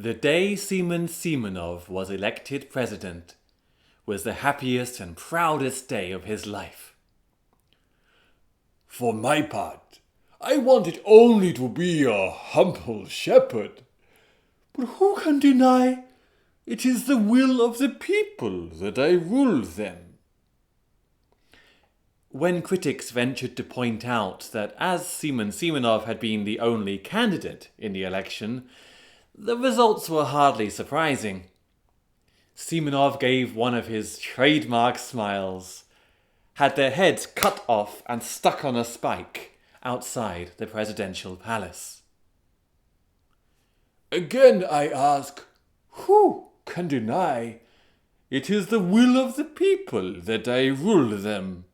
The day Simonov was elected president was the happiest and proudest day of his life. For my part, I wanted only to be a humble shepherd. But who can deny it is the will of the people that I rule them? When critics ventured to point out that as Simonov had been the only candidate in the election, the results were hardly surprising. Simonov gave one of his trademark smiles, had their heads cut off and stuck on a spike outside the presidential palace. Again I ask, who can deny it is the will of the people that I rule them?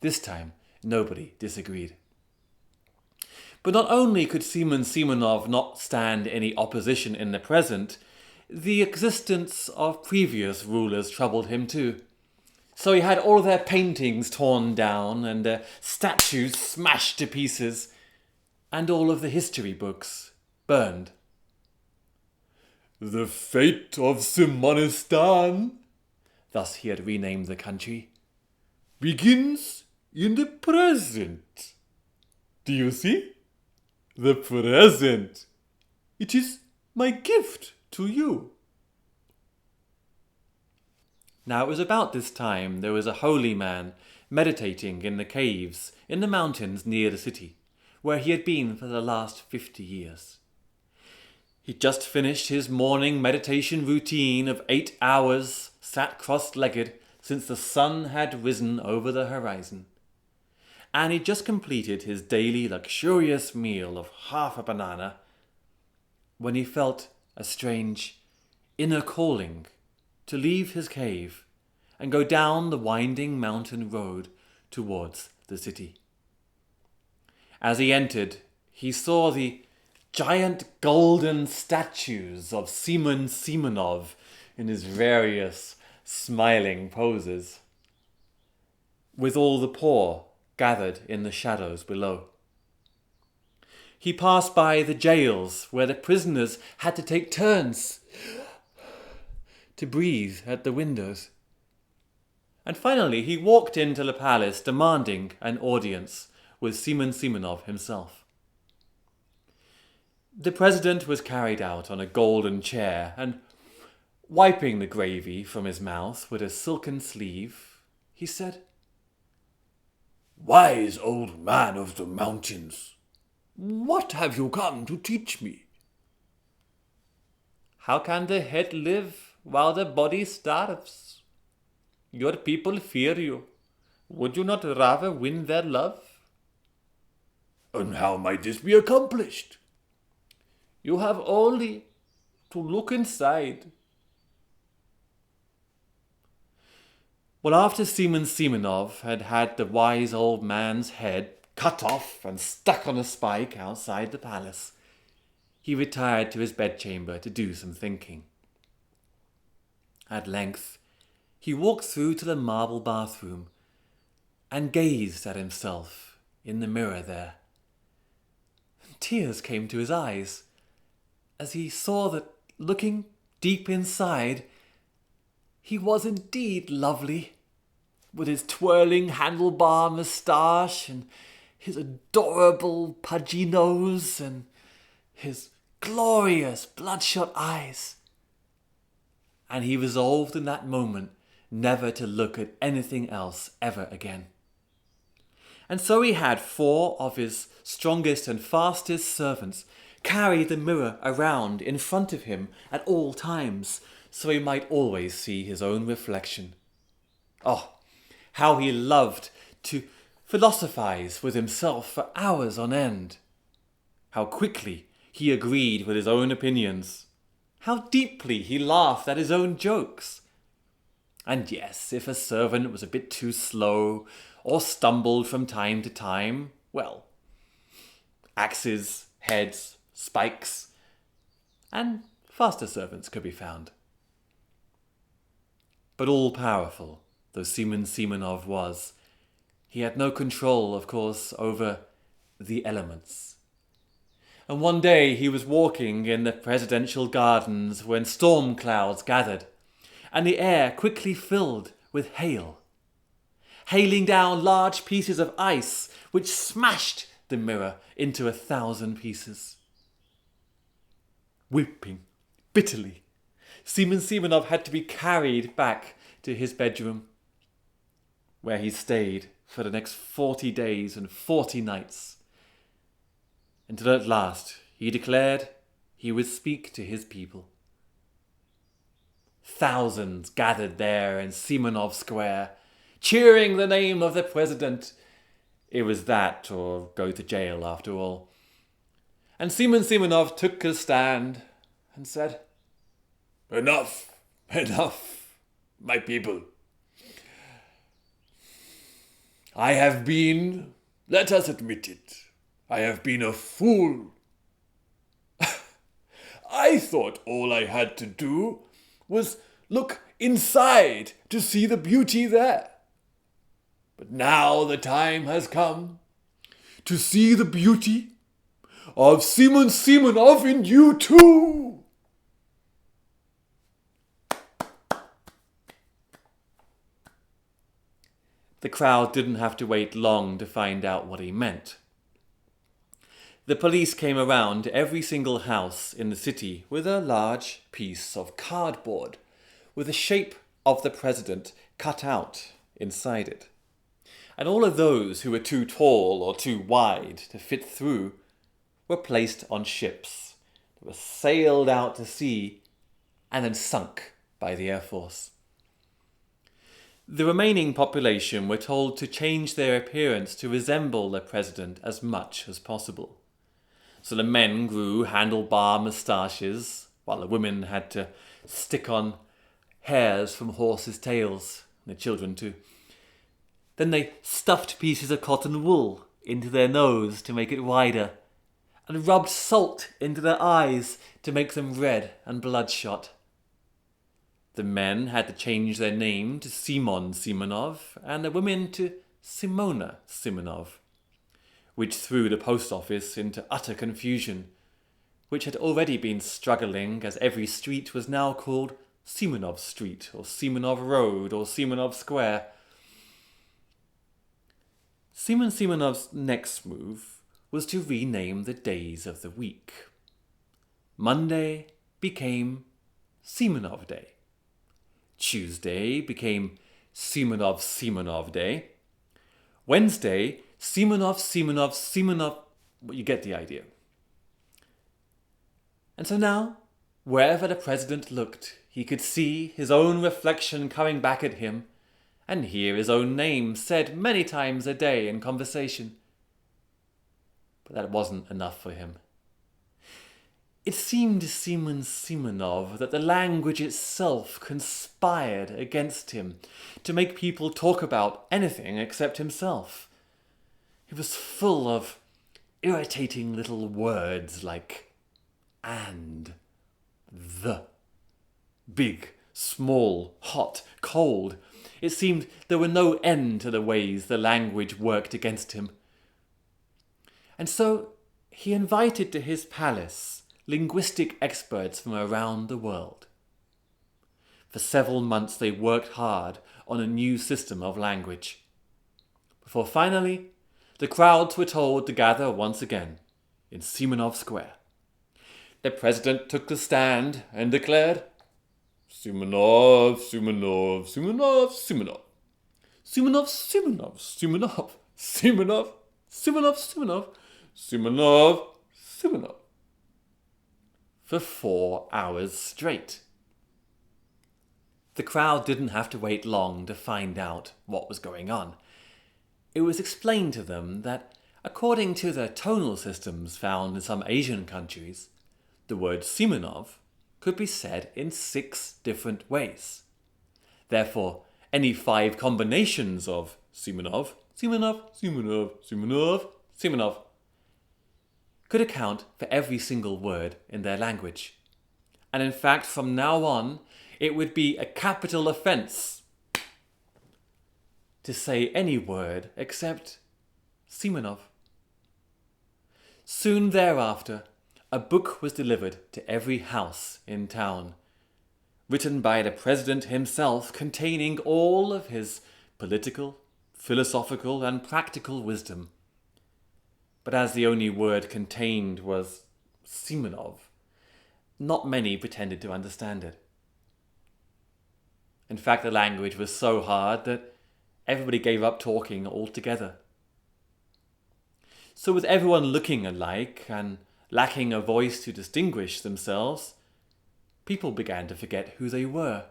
This time, nobody disagreed. But not only could Simonov not stand any opposition in the present, the existence of previous rulers troubled him too. So he had all their paintings torn down and their statues smashed to pieces, and all of the history books burned. The fate of Simonistan, thus he had renamed the country, begins in the present. Do you see? The present. It is my gift to you. Now it was about this time there was a holy man meditating in the caves in the mountains near the city, where he had been for the last 50 years. He'd just finished his morning meditation routine of 8 hours, sat cross-legged since the sun had risen over the horizon. And he'd just completed his daily luxurious meal of half a banana when he felt a strange inner calling to leave his cave and go down the winding mountain road towards the city. As he entered, he saw the giant golden statues of Simonov in his various smiling poses, with all the poor gathered in the shadows below. He passed by the jails where the prisoners had to take turns to breathe at the windows. And finally he walked into the palace demanding an audience with Simonov himself. The president was carried out on a golden chair, and wiping the gravy from his mouth with a silken sleeve, he said, "Wise old man of the mountains, what have you come to teach me?" "How can the head live while the body starves? Your people fear you. Would you not rather win their love?" "And how might this be accomplished?" "You have only to look inside." Well, after Simonov had had the wise old man's head cut off and stuck on a spike outside the palace, he retired to his bedchamber to do some thinking. At length, he walked through to the marble bathroom and gazed at himself in the mirror there. Tears came to his eyes as he saw that, looking deep inside, he was indeed lovely, with his twirling handlebar moustache and his adorable pudgy nose and his glorious bloodshot eyes. And he resolved in that moment never to look at anything else ever again. And so he had 4 of his strongest and fastest servants carry the mirror around in front of him at all times, so he might always see his own reflection. Oh, how he loved to philosophize with himself for hours on end. How quickly he agreed with his own opinions. How deeply he laughed at his own jokes. And yes, if a servant was a bit too slow or stumbled from time to time, well, axes, heads, spikes, and faster servants could be found. But all-powerful though Simonov was, he had no control, of course, over the elements. And one day he was walking in the presidential gardens when storm clouds gathered, and the air quickly filled with hail, hailing down large pieces of ice which smashed the mirror into 1,000 pieces. Weeping bitterly, Simonov had to be carried back to his bedroom, where he stayed for the next 40 days and 40 nights, until at last he declared he would speak to his people. Thousands gathered there in Simonov Square, cheering the name of the president. It was that or go to jail after all. And Simonov took his stand and said, Enough, enough, my people. I have been, let us admit it, I have been a fool. I thought all I had to do was look inside to see the beauty there. But now the time has come to see the beauty of Simonov in you too. The crowd didn't have to wait long to find out what he meant. The police came around to every single house in the city with a large piece of cardboard with the shape of the president cut out inside it. And all of those who were too tall or too wide to fit through were placed on ships that were sailed out to sea and then sunk by the Air Force. The remaining population were told to change their appearance to resemble the president as much as possible. So the men grew handlebar moustaches, while the women had to stick on hairs from horses' tails, and the children too. Then they stuffed pieces of cotton wool into their nose to make it wider, and rubbed salt into their eyes to make them red and bloodshot. The men had to change their name to Simon Simonov, and the women to Simona Simonov, which threw the post office into utter confusion, which had already been struggling as every street was now called Simonov Street, or Simonov Road, or Simonov Square. Simonov's next move was to rename the days of the week. Monday became Simonov Day. Tuesday became Simonov Day. Wednesday, Simonov. Well, you get the idea. And so now, wherever the president looked, he could see his own reflection coming back at him and hear his own name said many times a day in conversation. But that wasn't enough for him. It seemed to Simonov that the language itself conspired against him to make people talk about anything except himself. It was full of irritating little words like and, the, big, small, hot, cold. It seemed there were no end to the ways the language worked against him. And so he invited to his palace linguistic experts from around the world. For several months they worked hard on a new system of language, before finally the crowds were told to gather once again in Simonov Square. The president took the stand and declared, Simonov, Simonov, Simonov, Simonov. Simonov, Simonov, Simonov, Simonov, Simonov, Simonov, Simonov, Simonov. For 4 hours straight. The crowd didn't have to wait long to find out what was going on. It was explained to them that, according to the tonal systems found in some Asian countries, the word Simonov could be said in 6 different ways. Therefore, any 5 combinations of Simonov, Simonov, Simonov, Simonov, Simonov could account for every single word in their language. And in fact, from now on, it would be a capital offence to say any word except Simonov. Soon thereafter, a book was delivered to every house in town, written by the president himself, containing all of his political, philosophical, and practical wisdom. But as the only word contained was Simonov, not many pretended to understand it. In fact, the language was so hard that everybody gave up talking altogether. So with everyone looking alike and lacking a voice to distinguish themselves, people began to forget who they were.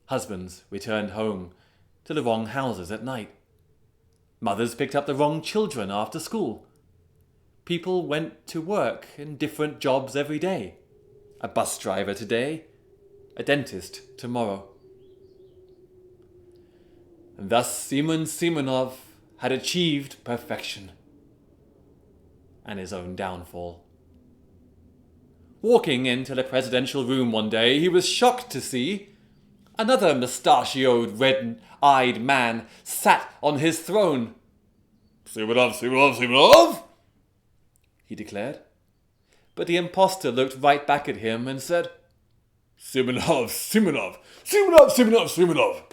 Husbands returned home to the wrong houses at night. Mothers picked up the wrong children after school. People went to work in different jobs every day. A bus driver today, a dentist tomorrow. And thus Simon Simonov had achieved perfection and his own downfall. Walking into the presidential room one day, he was shocked to see another mustachioed, red-eyed man sat on his throne. Simonov, Simonov, Simonov! He declared. But the impostor looked right back at him and said, Simonov, Simonov, Simonov, Simonov, Simonov.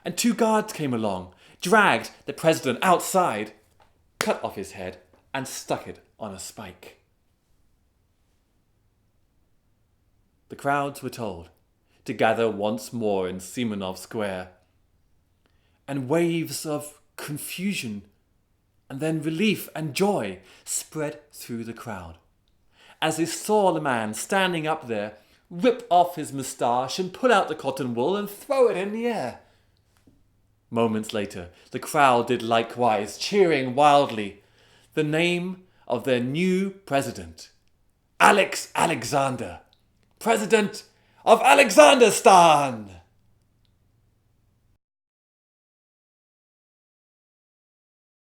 And 2 guards came along, dragged the president outside, cut off his head, and stuck it on a spike. The crowds were told to gather once more in Simonov Square, and waves of confusion and then relief and joy spread through the crowd as they saw the man standing up there rip off his moustache and pull out the cotton wool and throw it in the air. Moments later, the crowd did likewise, cheering wildly the name of their new president, Alexander, President of Alexanderstan.